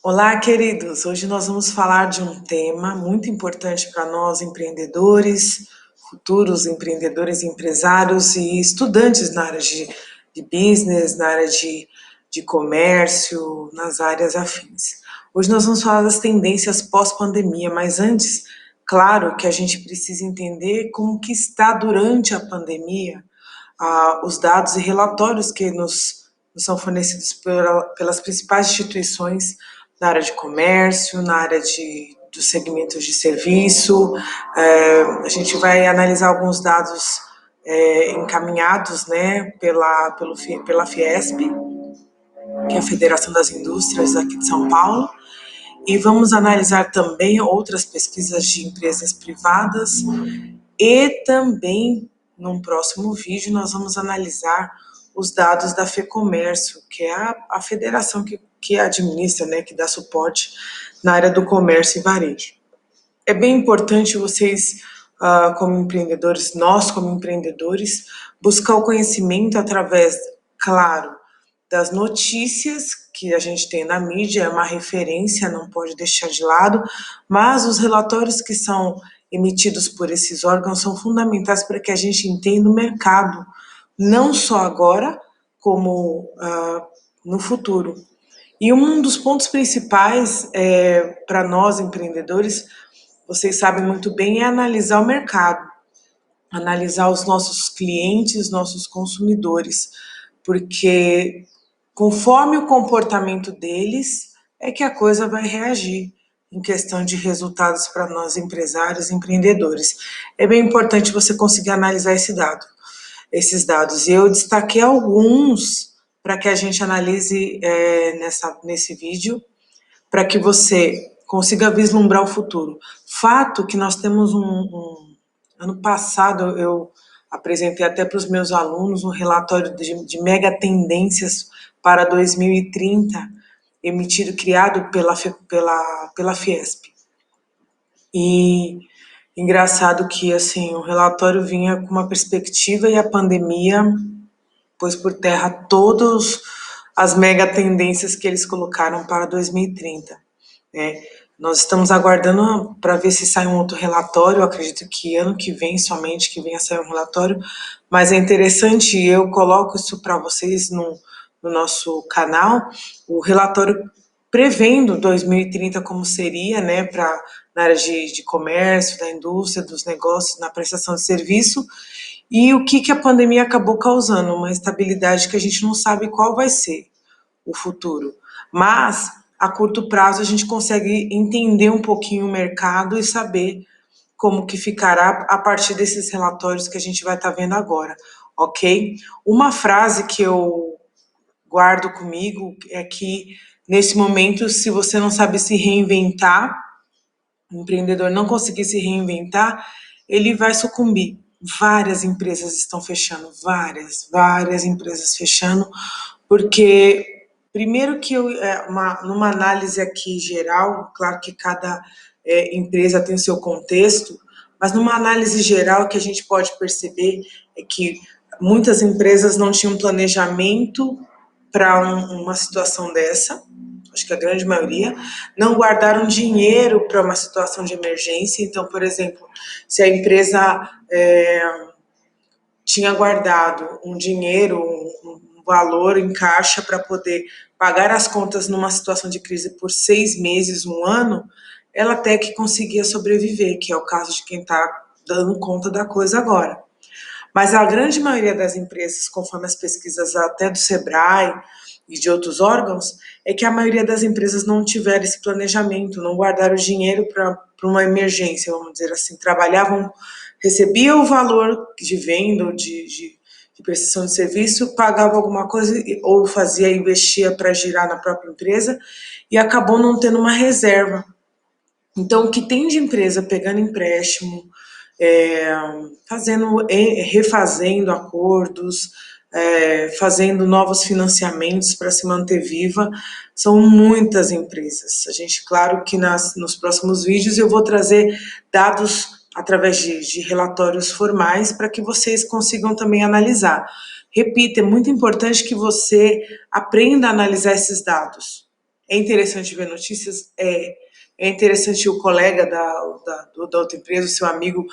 Olá, queridos! Hoje nós vamos falar de um tema muito importante para nós, empreendedores, futuros empreendedores, empresários e estudantes na área de business, na área de comércio, nas áreas afins. Hoje nós vamos falar das tendências pós-pandemia, mas antes, claro que a gente precisa entender como que está durante a pandemia os dados e relatórios que nos são fornecidos pelas principais instituições na área de comércio, na área dos segmentos de serviço. A gente vai analisar alguns dados encaminhados, né, pela Fiesp, que é a Federação das Indústrias aqui de São Paulo, e vamos analisar também outras pesquisas de empresas privadas e também, num próximo vídeo, nós vamos analisar os dados da FEComércio, que é a federação que administra, né, que dá suporte na área do comércio e varejo. É bem importante vocês, como empreendedores, nós como empreendedores, buscar o conhecimento através, claro, das notícias que a gente tem na mídia, é uma referência, não pode deixar de lado, mas os relatórios que são emitidos por esses órgãos são fundamentais para que a gente entenda o mercado, não só agora, como no futuro. E um dos pontos principais para nós empreendedores, vocês sabem muito bem, é analisar o mercado, analisar os nossos clientes, nossos consumidores, porque conforme o comportamento deles é que a coisa vai reagir em questão de resultados para nós empresários e empreendedores. É bem importante você conseguir analisar esses dados. E eu destaquei alguns para que a gente analise nesse vídeo, para que você consiga vislumbrar o futuro. Fato que nós temos ano passado eu apresentei até para os meus alunos um relatório de mega tendências para 2030, criado pela Fiesp. E engraçado que assim, o relatório vinha com uma perspectiva e a pandemia pôs por terra todas as mega tendências que eles colocaram para 2030. Né? Nós estamos aguardando para ver se sai um outro relatório, eu acredito que ano que vem, somente que venha sair um relatório, mas é interessante, eu coloco isso para vocês no nosso canal, o relatório prevendo 2030 como seria, né, na área de comércio, da indústria, dos negócios, na prestação de serviço, e o que a pandemia acabou causando, uma instabilidade que a gente não sabe qual vai ser o futuro. Mas, a curto prazo, a gente consegue entender um pouquinho o mercado e saber como que ficará a partir desses relatórios que a gente vai estar vendo agora, ok? Uma frase que eu guardo comigo é que, nesse momento, se você não sabe se reinventar, o empreendedor não conseguir se reinventar, ele vai sucumbir. Várias empresas estão fechando, várias empresas fechando, porque primeiro que numa análise aqui geral, claro que cada empresa tem o seu contexto, mas numa análise geral que a gente pode perceber é que muitas empresas não tinham planejamento para uma situação dessa, acho que a grande maioria, não guardaram dinheiro para uma situação de emergência. Então, por exemplo, se a empresa tinha guardado um dinheiro, um valor em caixa para poder pagar as contas numa situação de crise por 6 meses, um ano, ela até que conseguia sobreviver, que é o caso de quem está dando conta da coisa agora. Mas a grande maioria das empresas, conforme as pesquisas até do Sebrae e de outros órgãos, é que a maioria das empresas não tiveram esse planejamento, não guardaram dinheiro para uma emergência, vamos dizer assim, recebia o valor de venda ou de prestação de serviço, pagava alguma coisa ou investia para girar na própria empresa e acabou não tendo uma reserva. Então, o que tem de empresa pegando empréstimo, refazendo acordos, fazendo novos financiamentos para se manter viva, são muitas empresas. A gente, claro que nos próximos vídeos eu vou trazer dados através de relatórios formais para que vocês consigam também analisar. Repito, é muito importante que você aprenda a analisar esses dados. É interessante ver notícias? É interessante o colega da outra empresa, o seu amigo,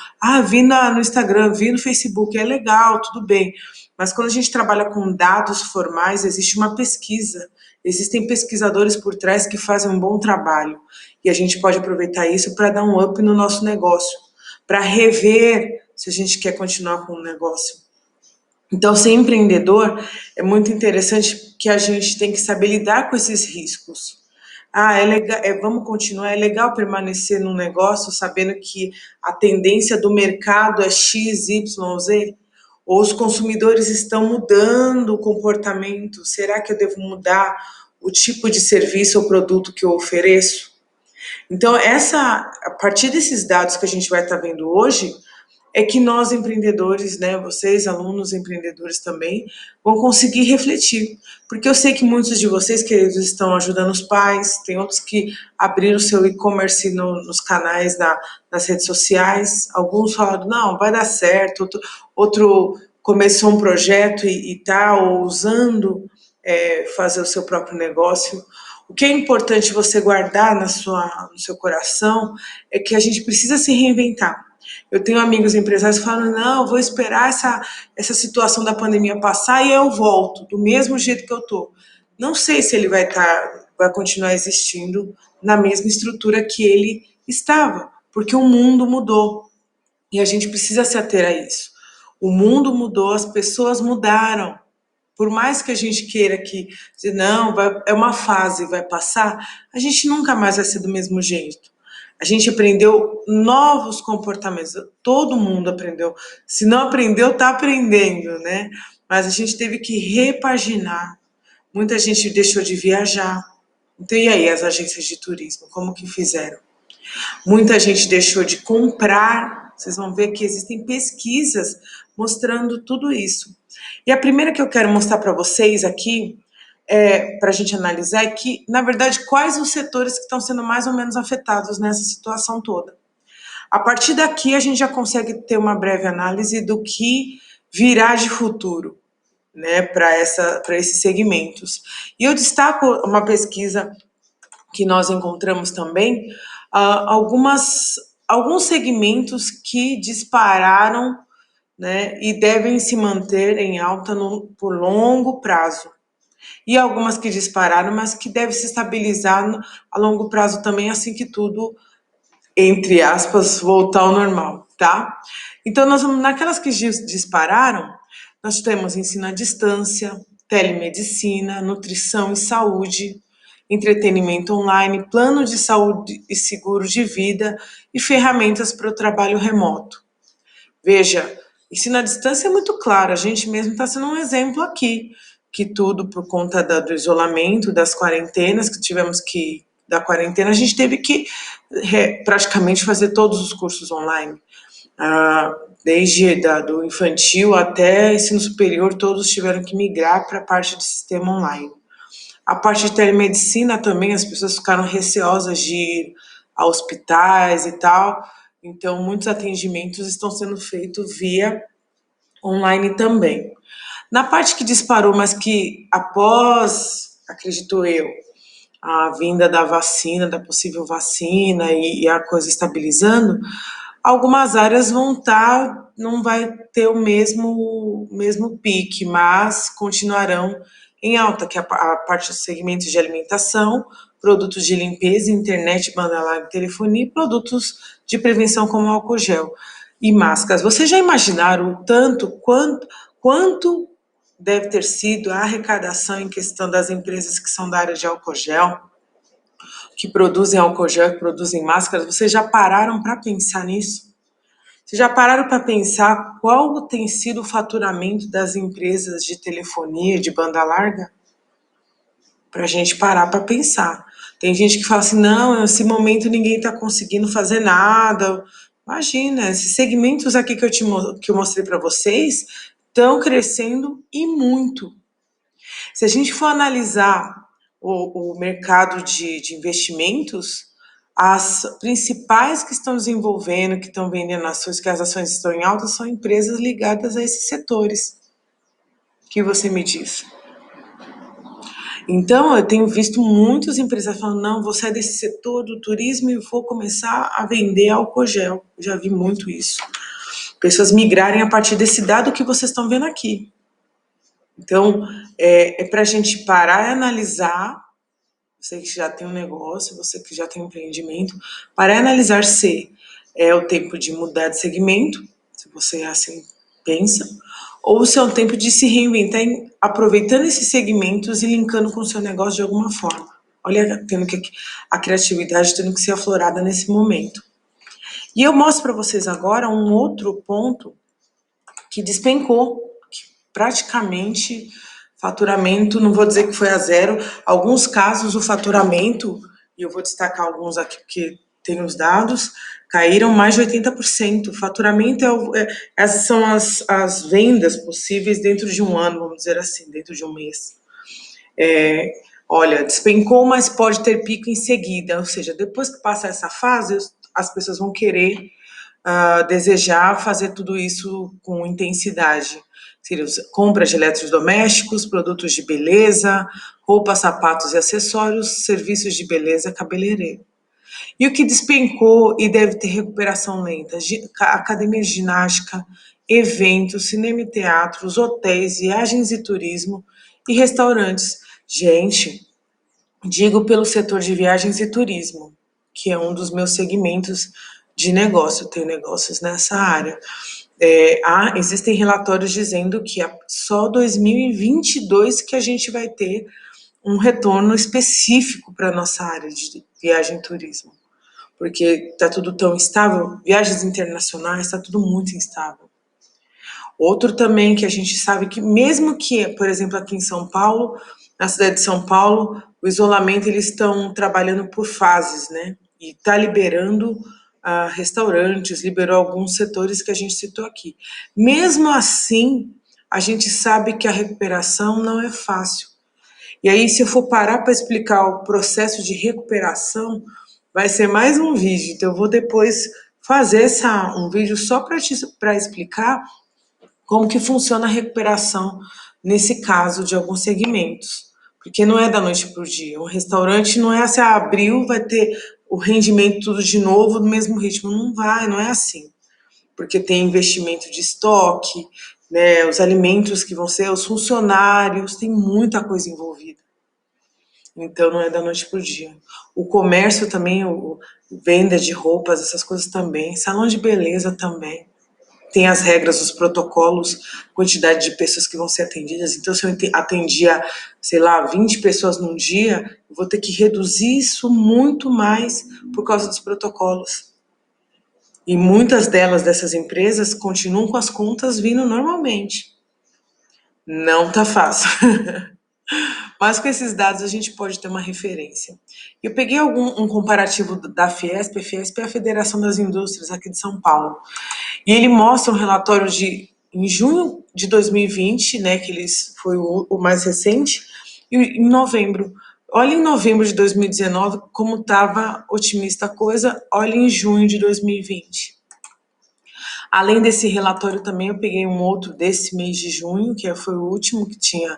vi no Instagram, vi no Facebook, é legal, tudo bem. Mas quando a gente trabalha com dados formais, existe uma pesquisa, existem pesquisadores por trás que fazem um bom trabalho. E a gente pode aproveitar isso para dar um up no nosso negócio, para rever se a gente quer continuar com o negócio. Então, ser empreendedor é muito interessante que a gente tem que saber lidar com esses riscos. É legal, vamos continuar, é legal permanecer num negócio sabendo que a tendência do mercado é X, Y, Z? Ou os consumidores estão mudando o comportamento? Será que eu devo mudar o tipo de serviço ou produto que eu ofereço? Então, a partir desses dados que a gente vai estar vendo hoje, é que nós empreendedores, né, vocês alunos empreendedores também, vão conseguir refletir. Porque eu sei que muitos de vocês, queridos, estão ajudando os pais, tem outros que abriram seu e-commerce nos canais nas redes sociais, alguns falaram, não, vai dar certo, outro começou um projeto e está ousando fazer o seu próprio negócio. O que é importante você guardar no seu coração é que a gente precisa se reinventar. Eu tenho amigos empresários que falam, não, vou esperar essa situação da pandemia passar e eu volto, do mesmo jeito que eu estou. Não sei se ele vai continuar existindo na mesma estrutura que ele estava, porque o mundo mudou e a gente precisa se ater a isso. O mundo mudou, as pessoas mudaram. Por mais que a gente queira que, não, é uma fase, vai passar, a gente nunca mais vai ser do mesmo jeito. A gente aprendeu novos comportamentos, todo mundo aprendeu. Se não aprendeu, está aprendendo, né? Mas a gente teve que repaginar. Muita gente deixou de viajar. Então, e aí, as agências de turismo, como que fizeram? Muita gente deixou de comprar. Vocês vão ver que existem pesquisas mostrando tudo isso. E a primeira que eu quero mostrar para vocês aqui, para a gente analisar, é que, na verdade, quais os setores que estão sendo mais ou menos afetados nessa situação toda. A partir daqui, a gente já consegue ter uma breve análise do que virá de futuro, né, para esses segmentos. E eu destaco uma pesquisa que nós encontramos também, alguns segmentos que dispararam, né, e devem se manter em alta por longo prazo. E algumas que dispararam, mas que devem se estabilizar a longo prazo também, assim que tudo, entre aspas, voltar ao normal, tá? Então, naquelas que dispararam, nós temos ensino à distância, telemedicina, nutrição e saúde, entretenimento online, plano de saúde e seguro de vida e ferramentas para o trabalho remoto. Veja, ensino à distância é muito claro, a gente mesmo está sendo um exemplo aqui, que tudo por conta do isolamento, das quarentenas, da quarentena, a gente teve que praticamente fazer todos os cursos online. Desde do infantil até ensino superior, todos tiveram que migrar para a parte de sistema online. A parte de telemedicina também, as pessoas ficaram receosas de ir a hospitais e tal, então muitos atendimentos estão sendo feitos via online também. Na parte que disparou, mas que após, acredito eu, a vinda da vacina, da possível vacina e a coisa estabilizando, algumas áreas não vai ter o mesmo pique, mas continuarão em alta, que é a parte dos segmentos de alimentação, produtos de limpeza, internet, banda larga, telefonia e produtos de prevenção como álcool gel e máscaras. Vocês já imaginaram o tanto, quanto deve ter sido a arrecadação em questão das empresas que são da área de álcool gel, que produzem álcool gel, que produzem máscaras? Vocês já pararam para pensar nisso? Vocês já pararam para pensar qual tem sido o faturamento das empresas de telefonia, de banda larga? Para a gente parar para pensar. Tem gente que fala assim, não, nesse momento ninguém está conseguindo fazer nada. Imagina, esses segmentos aqui que eu mostrei para vocês estão crescendo e muito. Se a gente for analisar o mercado de investimentos, as principais que estão desenvolvendo, que estão vendendo ações, que as ações estão em alta, são empresas ligadas a esses setores. O que você me diz? Então, eu tenho visto muitos empresários falando, não, vou sair desse setor do turismo e vou começar a vender álcool gel. Já vi muito isso. Pessoas migrarem a partir desse dado que vocês estão vendo aqui. Então, é para a gente parar e analisar, você que já tem um negócio, você que já tem um empreendimento, parar e analisar se é o tempo de mudar de segmento, se você assim pensa, ou se é o tempo de se reinventar aproveitando esses segmentos e linkando com o seu negócio de alguma forma. Olha, tendo que a criatividade tendo que ser aflorada nesse momento. E eu mostro para vocês agora um outro ponto que despencou, que praticamente faturamento, não vou dizer que foi a zero, alguns casos o faturamento, e eu vou destacar alguns aqui porque tem os dados, caíram mais de 80%. O faturamento essas são as vendas possíveis dentro de um ano, vamos dizer assim, dentro de um mês. Olha, despencou, mas pode ter pico em seguida, ou seja, depois que passa essa fase, as pessoas vão querer desejar fazer tudo isso com intensidade. Seria compra de eletrodomésticos, produtos de beleza, roupas, sapatos e acessórios, serviços de beleza, cabeleireiro. E o que despencou e deve ter recuperação lenta? Academia de ginástica, eventos, cinema e teatros, hotéis, viagens e turismo e restaurantes. Gente, digo pelo setor de viagens e turismo, que é um dos meus segmentos de negócio, eu tenho negócios nessa área. Existem relatórios dizendo que é só 2022 que a gente vai ter um retorno específico para a nossa área de viagem e turismo, porque está tudo tão instável, viagens internacionais, está tudo muito instável. Outro também que a gente sabe que mesmo que, por exemplo, aqui em São Paulo, na cidade de São Paulo, o isolamento eles estão trabalhando por fases, né? E está liberando restaurantes, liberou alguns setores que a gente citou aqui. Mesmo assim, a gente sabe que a recuperação não é fácil. E aí, se eu for parar para explicar o processo de recuperação, vai ser mais um vídeo. Então, eu vou depois fazer um vídeo só para explicar como que funciona a recuperação nesse caso de alguns segmentos. Porque não é da noite para o dia. Um restaurante não é assim, abriu, vai ter o rendimento tudo de novo, no mesmo ritmo. Não vai, não é assim. Porque tem investimento de estoque, né, os alimentos que vão ser, os funcionários, tem muita coisa envolvida. Então não é da noite para o dia. O comércio também, venda de roupas, essas coisas também, salão de beleza também. Tem as regras, os protocolos, quantidade de pessoas que vão ser atendidas. Então, se eu atendia, sei lá, 20 pessoas num dia, eu vou ter que reduzir isso muito mais por causa dos protocolos. E muitas dessas empresas, continuam com as contas vindo normalmente. Não tá fácil. Mas com esses dados a gente pode ter uma referência. Eu peguei um comparativo da Fiesp. A Fiesp é a Federação das Indústrias aqui de São Paulo. E ele mostra um relatório em junho de 2020, né, que foi o mais recente, e em novembro. Olha em novembro de 2019 como estava otimista a coisa, olha em junho de 2020. Além desse relatório também eu peguei um outro desse mês de junho, que foi o último que tinha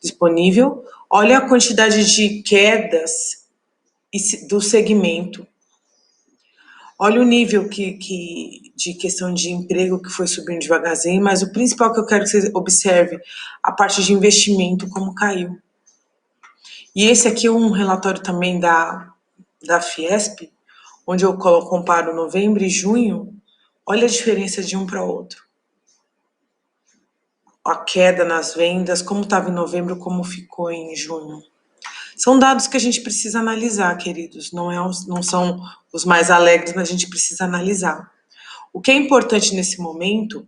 disponível. Olha a quantidade de quedas do segmento. Olha o nível de questão de emprego que foi subindo devagarzinho, mas o principal que eu quero que você observe, a parte de investimento, como caiu. E esse aqui é um relatório também da Fiesp, onde eu comparo novembro e junho. Olha a diferença de um para outro. A queda nas vendas, como estava em novembro, como ficou em junho. São dados que a gente precisa analisar, queridos. Não são os mais alegres, mas a gente precisa analisar. O que é importante nesse momento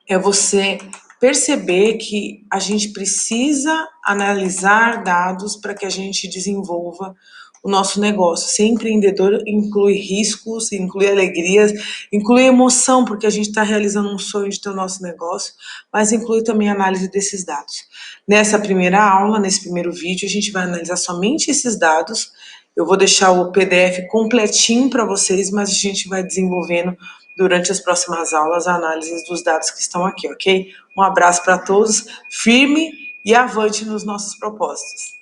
é você perceber que a gente precisa analisar dados para que a gente desenvolva o nosso negócio. Ser empreendedor inclui riscos, inclui alegrias, inclui emoção, porque a gente está realizando um sonho de ter o nosso negócio, mas inclui também a análise desses dados. Nessa primeira aula, nesse primeiro vídeo, a gente vai analisar somente esses dados. Eu vou deixar o PDF completinho para vocês, mas a gente vai desenvolvendo durante as próximas aulas a análise dos dados que estão aqui, ok? Um abraço para todos, firme e avante nos nossos propósitos.